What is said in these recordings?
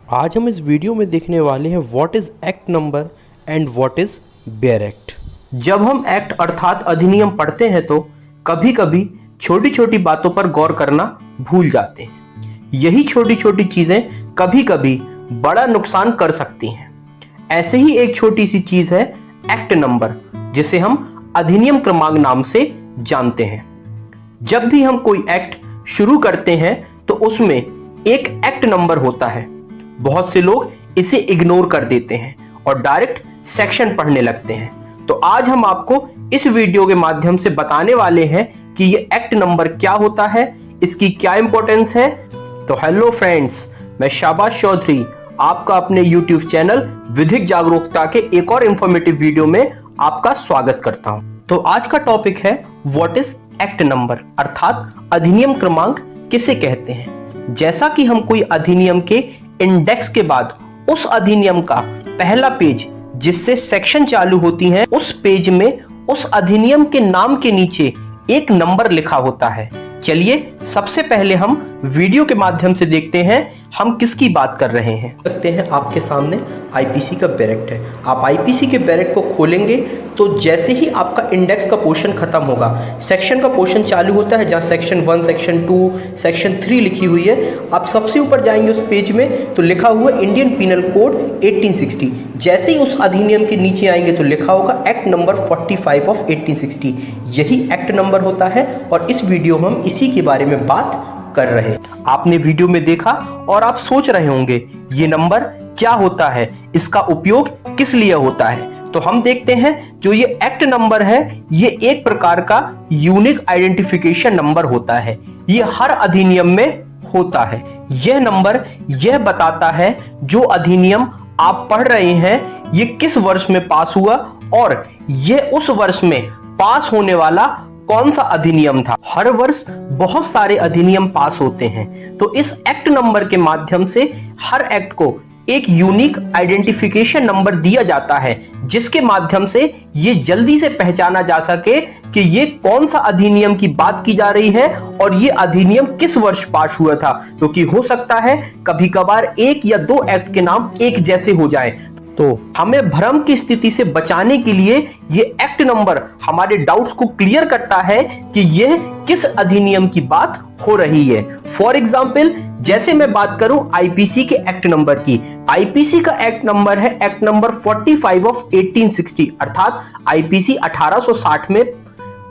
आज हम इस वीडियो में देखने वाले हैं what is act number and what is bare act. जब हम एक्ट अर्थात अधिनियम पढ़ते हैं तो कभी कभी छोटी छोटी बातों पर गौर करना भूल जाते हैं। यही छोटी छोटी चीजें कभी कभी बड़ा नुकसान कर सकती हैं। ऐसे ही एक छोटी सी चीज है एक्ट नंबर, जिसे हम अधिनियम क्रमांक नाम से जानते हैं। जब भी हम कोई एक्ट शुरू करते हैं तो उसमें एक एक्ट नंबर होता है। बहुत से लोग इसे इग्नोर कर देते हैं और डायरेक्ट सेक्शन पढ़ने लगते हैं। तो आज हम आपको इस वीडियो के माध्यम से बताने वाले हैं कि ये एक्ट नंबर क्या होता है, इसकी क्या इंपॉर्टेंस है। तो हेलो फ्रेंड्स, मैं शाबाश चौधरी आपका अपने YouTube चैनल विधिक जागरूकता के एक और इंफॉर्मेटिव वीडियो में आपका स्वागत करता हूं। तो आज का टॉपिक है व्हाट इज एक्ट नंबर अर्थात अधिनियम क्रमांक किसे कहते हैं। जैसा कि हम कोई अधिनियम के इंडेक्स के बाद उस अधिनियम का पहला पेज जिससे सेक्शन चालू होती हैं, उस पेज में उस अधिनियम के नाम के नीचे एक नंबर लिखा होता है। चलिए सबसे पहले हम वीडियो के माध्यम से देखते हैं हम किसकी बात कर रहे हैं। देखते हैं आपके सामने आईपीसी का बैरेक्ट है। आप आईपीसी के बैरेक्ट को खोलेंगे तो जैसे ही आपका इंडेक्स का पोर्शन खत्म होगा, सेक्शन का पोर्शन चालू होता है, जहां सेक्शन 1, सेक्शन 2, सेक्शन 3 लिखी हुई है। आप सबसे ऊपर जाएंगे उस पेज में तो लिखा हुआ इंडियन पीनल कोड 1860। जैसे ही उस अधिनियम के नीचे आएंगे तो लिखा होगा एक्ट नंबर 45 ऑफ 1860। यही एक्ट नंबर होता है और इस वीडियो में हम इसी के बारे में बात कर रहे हैं। आपने वीडियो में देखा और आप सोच रहे होंगे ये नंबर क्या होता है, इसका उपयोग किस लिए होता है। तो हम देखते हैं जो ये एक्ट नंबर है ये एक प्रकार का यूनिक आइडेंटिफिकेशन नंबर होता है। ये हर अधिनियम में होता है। यह नंबर यह बताता है जो अधिनियम आप पढ़ रहे हैं ये किस वर्ष में पास हुआ और यह उस वर्ष में पास होने वाला कौन सा अधिनियम था। हर वर्ष बहुत सारे अधिनियम पास होते हैं, तो इस एक्ट नंबर के माध्यम से हर एक्ट को एक यूनिक आइडेंटिफिकेशन नंबर दिया जाता है, जिसके माध्यम से ये जल्दी से पहचाना जा सके कि ये कौन सा अधिनियम की बात की जा रही है और ये अधिनियम किस वर्ष पास हुआ था। क्योंकि हो सकता है कभी कभार एक या दो एक्ट के नाम एक जैसे हो जाए, तो हमें भ्रम की स्थिति से बचाने के लिए ये एक्ट नंबर हमारे डाउट्स को क्लियर करता है कि यह किस अधिनियम की बात हो रही है। फॉर एग्जाम्पल, जैसे मैं बात करूं आईपीसी के एक्ट नंबर की, आईपीसी का एक्ट नंबर है एक्ट नंबर 45 ऑफ 1860 अर्थात आईपीसी 1860 में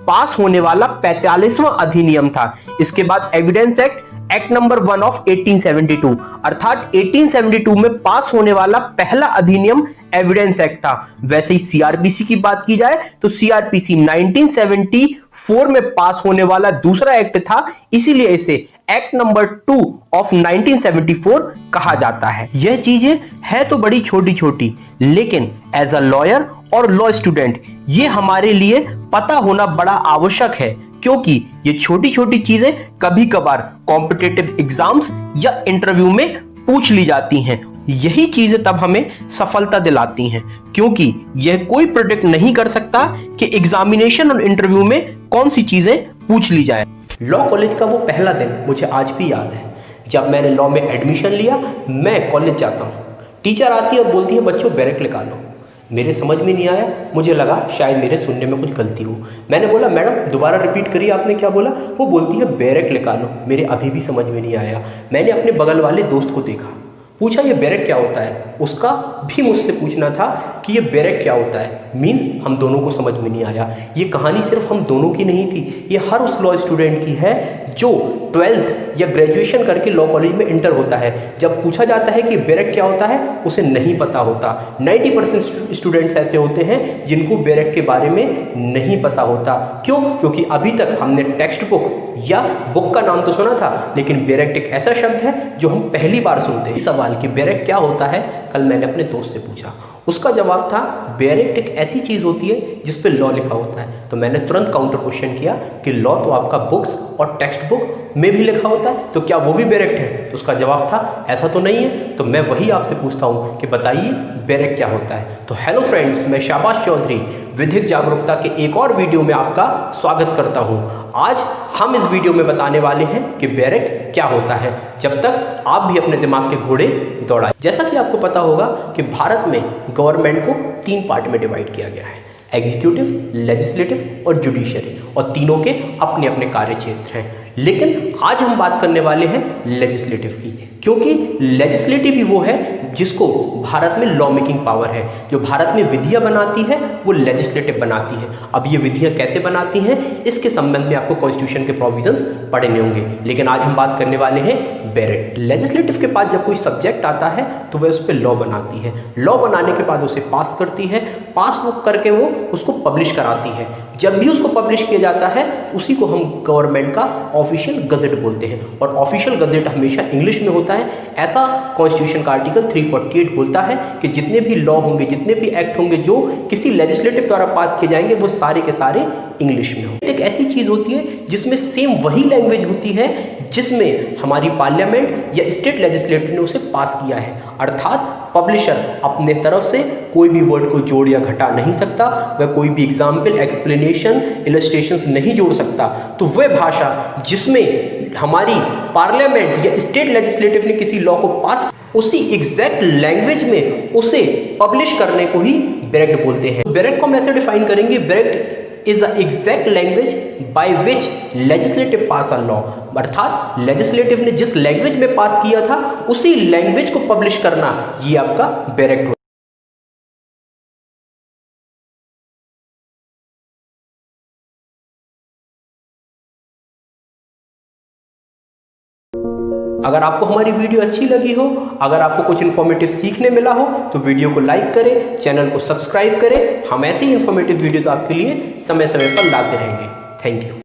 पास होने वाला 45वां अधिनियम था। इसके बाद एविडेंस एक्ट नंबर 1 ऑफ 1872 अर्थात 1872 में पास होने वाला पहला अधिनियम एविडेंस एक्ट था। वैसे ही सीआरपीसी की बात की जाए तो सीआरपीसी 1974 में पास होने वाला दूसरा एक्ट था, इसीलिए इसे एक्ट नंबर 2 ऑफ 1974 कहा जाता है। यह चीजें है तो बड़ी छोटी छोटी, लेकिन एज अ लॉयर और लॉ स्टूडेंट ये हमारे लिए पता होना बड़ा आवश्यक है, क्योंकि ये छोटी छोटी चीजें कभी कभार कॉम्पिटिटिव एग्जाम्स या इंटरव्यू में पूछ ली जाती हैं। यही चीजें तब हमें सफलता दिलाती हैं, क्योंकि यह कोई प्रेडिक्ट नहीं कर सकता कि एग्जामिनेशन और इंटरव्यू में कौन सी चीजें पूछ ली जाए। लॉ कॉलेज का वो पहला दिन मुझे आज भी याद है, जब मैंने लॉ में एडमिशन लिया। मैं कॉलेज जाता हूँ, टीचर आती है और बोलती है बच्चों बैरेक्ट निकालो। मेरे समझ में नहीं आया, मुझे लगा शायद मेरे सुनने में कुछ गलती हो। मैंने बोला मैडम दोबारा रिपीट करिए, आपने क्या बोला। वो बोलती है बैरेक्ट निकालो। मेरे अभी भी समझ में नहीं आया। मैंने अपने बगल वाले दोस्त को देखा, पूछा ये बैरेक्ट क्या होता है। उसका भी मुझसे पूछना था कि ये बैरेक्ट क्या होता है। मींस हम दोनों को समझ में नहीं आया। ये कहानी सिर्फ हम दोनों की नहीं थी, ये हर उस लॉ स्टूडेंट की है जो 12th या ग्रेजुएशन करके लॉ कॉलेज में इंटर होता है। जब पूछा जाता है कि बैरेक्ट क्या होता है उसे नहीं पता होता। 90% स्टूडेंट्स ऐसे होते हैं जिनको बैरेक्ट के बारे में नहीं पता होता। क्यों? क्योंकि अभी तक हमने टेक्स्ट बुक या बुक का नाम तो सुना था, लेकिन बैरेक्ट एक ऐसा शब्द है जो हम पहली बार सुनते हैं। सवाल कि बैरेक्ट क्या होता है कल मैंने अपने दोस्त से पूछा। उसका जवाब था बैरेक्ट एक ऐसी चीज होती है जिस पे लॉ लिखा होता है। तो मैंने तुरंत काउंटर क्वेश्चन किया कि लॉ तो आपका बुक्स और टेक्स्ट बुक में भी लिखा होता है, तो क्या वो भी बैरेक्ट है? तो उसका जवाब था ऐसा तो नहीं है। तो मैं वही आपसे पूछता हूँ कि बताइए बैरेक्ट क्या होता है। तो हेलो फ्रेंड्स, मैं शाबाश चौधरी विधिक जागरूकता के एक और वीडियो में आपका स्वागत करता हूँ। आज हम इस वीडियो में बताने वाले हैं कि बैरेक क्या होता है, जब तक आप भी अपने दिमाग के घोड़े दौड़ाएं। जैसा कि आपको पता होगा कि भारत में गवर्नमेंट को 3 पार्ट में डिवाइड किया गया है, एग्जीक्यूटिव, लेजिस्लेटिव और जुडिशरी, और तीनों के अपने अपने कार्य क्षेत्र हैं। लेकिन आज हम बात करने वाले हैं लेजिस्लेटिव की, क्योंकि लेजिस्लेटिव ही वो है जिसको भारत में लॉ मेकिंग पावर है। जो भारत में विधियां बनाती है वो लेजिस्लेटिव बनाती है। अब ये विधियां कैसे बनाती हैं इसके संबंध में आपको कॉन्स्टिट्यूशन के प्रोविजंस पढ़ने होंगे, लेकिन आज हम बात करने वाले हैं बैरेक। लेजिस्लेटिव के पास जब कोई सब्जेक्ट आता है तो वह उस पर लॉ बनाती है, लॉ बनाने के बाद उसे पास करती है, पास वो करके वो उसको पब्लिश कराती है। जब भी उसको पब्लिश किया जाता है उसी को हम गवर्नमेंट का ऑफिशियल गजेट बोलते हैं, और ऑफिशियल गजेट हमेशा इंग्लिश में होता है। ऐसा कॉन्स्टिट्यूशन का आर्टिकल 348 बोलता है कि जितने भी लॉ होंगे, जितने भी एक्ट होंगे जो किसी लेजिस्लेटिव द्वारा पास किए जाएंगे, वो सारे के सारे इंग्लिश में होंगे। एक ऐसी चीज होती है जिसमें सेम वही लैंग्वेज होती है जिसमें हमारी पार्लियामेंट या स्टेट लेजिस्लेटर ने उसे पास किया है, अर्थात पब्लिशर अपने तरफ से कोई भी वर्ड को जोड़ या घटा नहीं सकता, वह कोई भी एग्जाम्पल, एक्सप्लेनेशन, इलस्ट्रेशंस नहीं जोड़ सकता। तो वह भाषा जिसमें हमारी पार्लियामेंट या स्टेट लेजिस्लेटिव ने किसी लॉ को पास, उसी एग्जैक्ट लैंग्वेज में उसे पब्लिश करने को ही बैरेक्ट बोलते हैं। बैरेक्ट को हम ऐसे डिफाइन करेंगे, bare act is a exact language by which legislative pass a law, अर्थात लेजिस्लेटिव ने जिस लैंग्वेज में पास किया था उसी लैंग्वेज को पब्लिश करना, ये आपका बैरेक्ट होता है। अगर आपको हमारी वीडियो अच्छी लगी हो, अगर आपको कुछ इन्फॉर्मेटिव सीखने मिला हो, तो वीडियो को लाइक करें, चैनल को सब्सक्राइब करें। हम ऐसे ही इन्फॉर्मेटिव वीडियोस आपके लिए समय समय पर लाते रहेंगे। Thank you.